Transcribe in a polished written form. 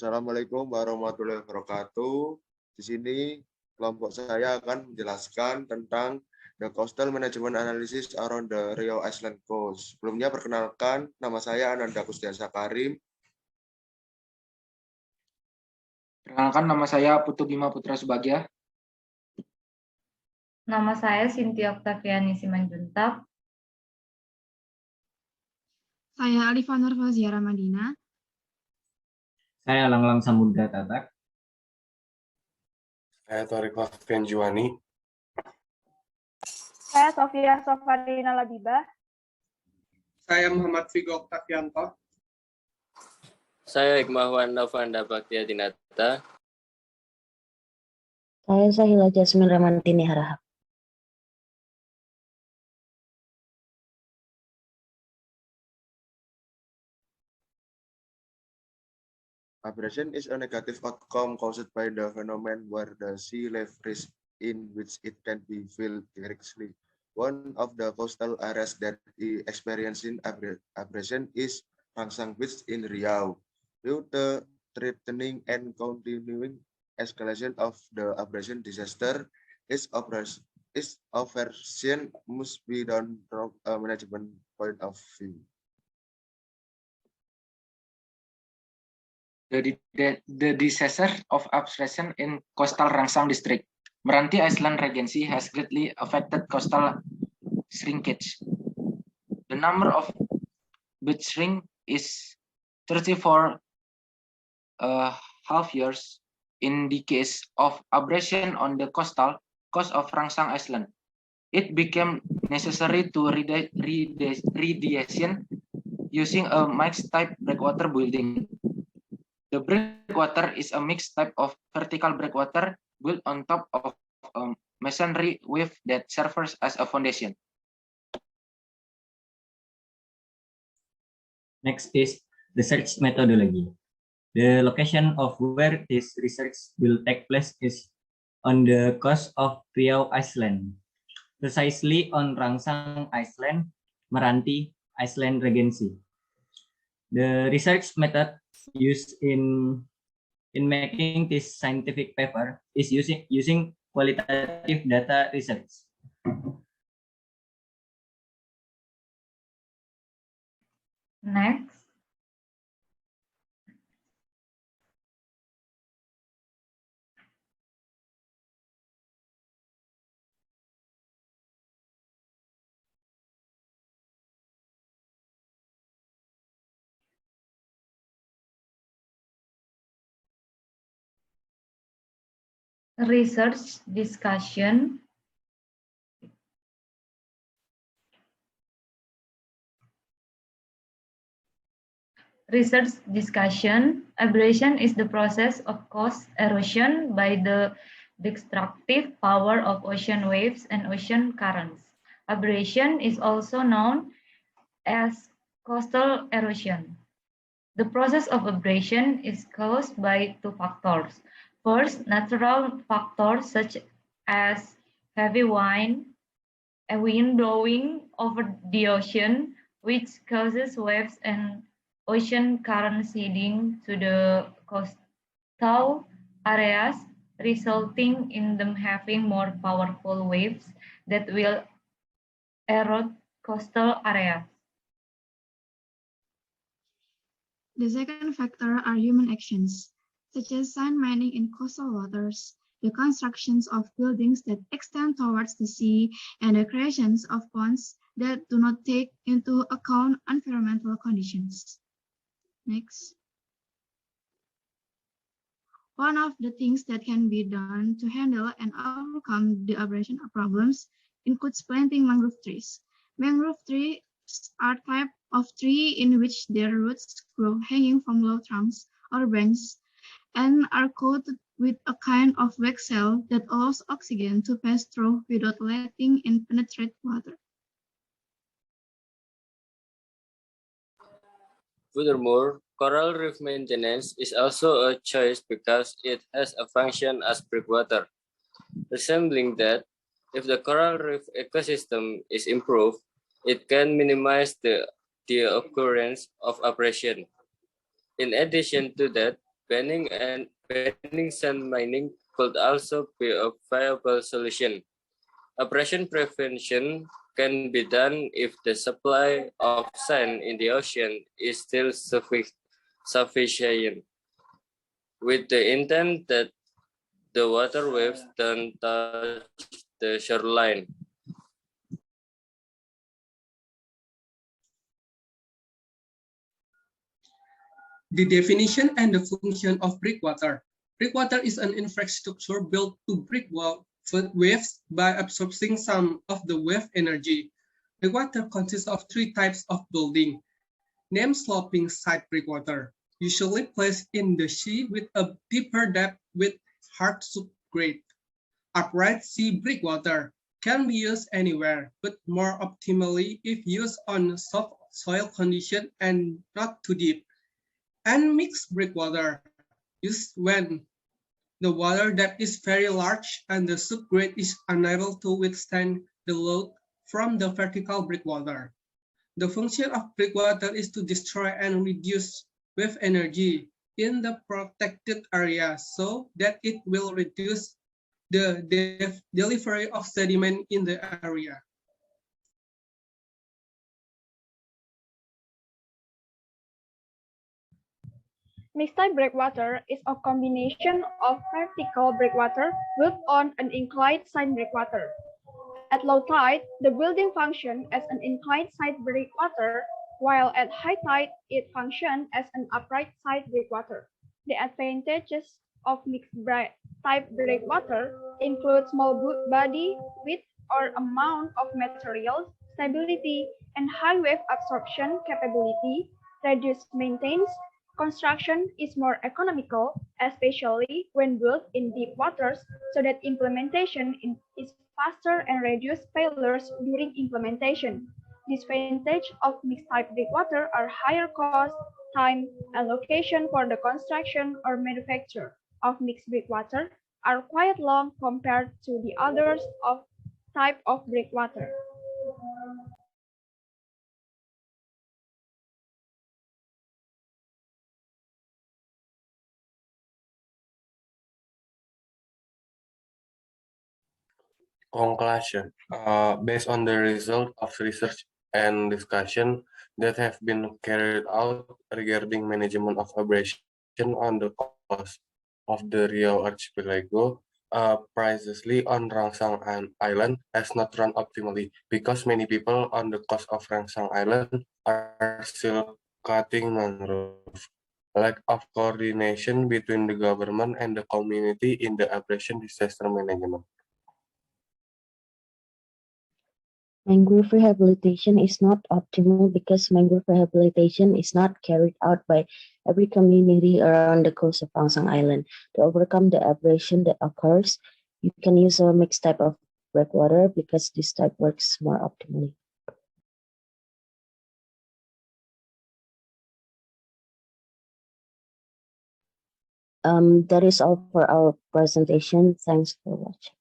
Assalamualaikum warahmatullahi wabarakatuh. Di sini kelompok saya akan menjelaskan tentang the coastal management analysis around the Riau Island coast. Sebelumnya perkenalkan, nama saya Ananda Kusdiansa Karim. Perkenalkan, nama saya Putu Bima Putra Subagya. Nama saya Cynthia Octaviani Simanjuntak. Saya Alifa Nurfazia Ramadina. Saya Langlang Samudra Tatak. Saya Torik Wafian Juwani. Saya Sofia Sofarina Labiba. Saya Muhammad Vigo Oktavianto. Saya Hikmahwan Novanda Baktia Dinata. Saya Sahila Jasmine Ramantini Harahap. Abrasion is a negative outcome caused by the phenomenon where the sea level rise in which it can be filled directly. One of the coastal areas that is experiencing abrasion is Rangsang Beach in Riau. Due to threatening and continuing escalation of the abrasion disaster, its aversion must be done from a management point of view. The disaster of abrasion in coastal Rangsang district, Meranti Island Regency has greatly affected coastal shrinkage. The number of beach shrink is 34 half years in the case of abrasion on the coastal coast of Rangsang Island. It became necessary to radiation using a mixed type breakwater building. The breakwater is a mixed type of vertical breakwater built on top of a masonry wave that serves as a foundation. Next is research methodology. The location of where this research will take place is on the coast of Riau Island, precisely on Rangsang Island, Meranti Island Regency. The research method used in making this scientific paper is using qualitative data research. Next. Research discussion. Research discussion. Abrasion is the process of coast erosion by the destructive power of ocean waves and ocean currents. Abrasion is also known as coastal erosion. The process of abrasion is caused by two factors. First, natural factors such as heavy wind blowing over the ocean, which causes waves and ocean current seeding to the coastal areas, resulting in them having more powerful waves that will erode coastal areas. The second factor are human actions, such as sand mining in coastal waters, the constructions of buildings that extend towards the sea, and the creations of ponds that do not take into account environmental conditions. Next. One of the things that can be done to handle and overcome the abrasion problems includes planting mangrove trees. Mangrove trees are type of tree in which their roots grow hanging from low trunks or branches and are coated with a kind of wax cell that allows oxygen to pass through without letting it penetrate water. Furthermore, coral reef maintenance is also a choice because it has a function as breakwater, resembling that if the coral reef ecosystem is improved, it can minimize the occurrence of abrasion. In addition to that, banning sand mining could also be a viable solution. Abrasion prevention can be done if the supply of sand in the ocean is still sufficient, with the intent that the water waves don't touch the shoreline. The definition and the function of breakwater. Breakwater is an infrastructure built to break waves by absorbing some of the wave energy. Breakwater consists of three types of building. Named sloping side breakwater, usually placed in the sea with a deeper depth with hard subgrade. Upright sea breakwater can be used anywhere, but more optimally if used on soft soil condition and not too deep. And mixed breakwater used when the water depth is very large and the subgrade is unable to withstand the load from the vertical breakwater. The function of breakwater is to destroy and reduce wave energy in the protected area so that it will reduce the delivery of sediment in the area. Mixed-type breakwater is a combination of vertical breakwater built on an inclined side breakwater. At low tide, the building functions as an inclined side breakwater, while at high tide, it functions as an upright side breakwater. The advantages of mixed-type breakwater include small body width or amount of materials, stability, and high wave absorption capability, reduced maintenance. Construction is more economical, especially when built in deep waters, so that implementation is faster and reduce failures during implementation. Disadvantage of mixed-type breakwater are higher cost, time, and location for the construction or manufacture of mixed breakwater are quite long compared to the others of type of breakwater. Conclusion. Based on the result of research and discussion that have been carried out regarding management of abrasion on the coast of the Riau Archipelago, precisely on Rangsang Island has not run optimally because many people on the coast of Rangsang Island are still cutting mangrove. Lack of coordination between the government and the community in the abrasion disaster management. Mangrove rehabilitation is not optimal because mangrove rehabilitation is not carried out by every community around the coast of Rangsang Island. To overcome the abrasion that occurs, you can use a mixed type of breakwater because this type works more optimally. That is all for our presentation. Thanks for watching.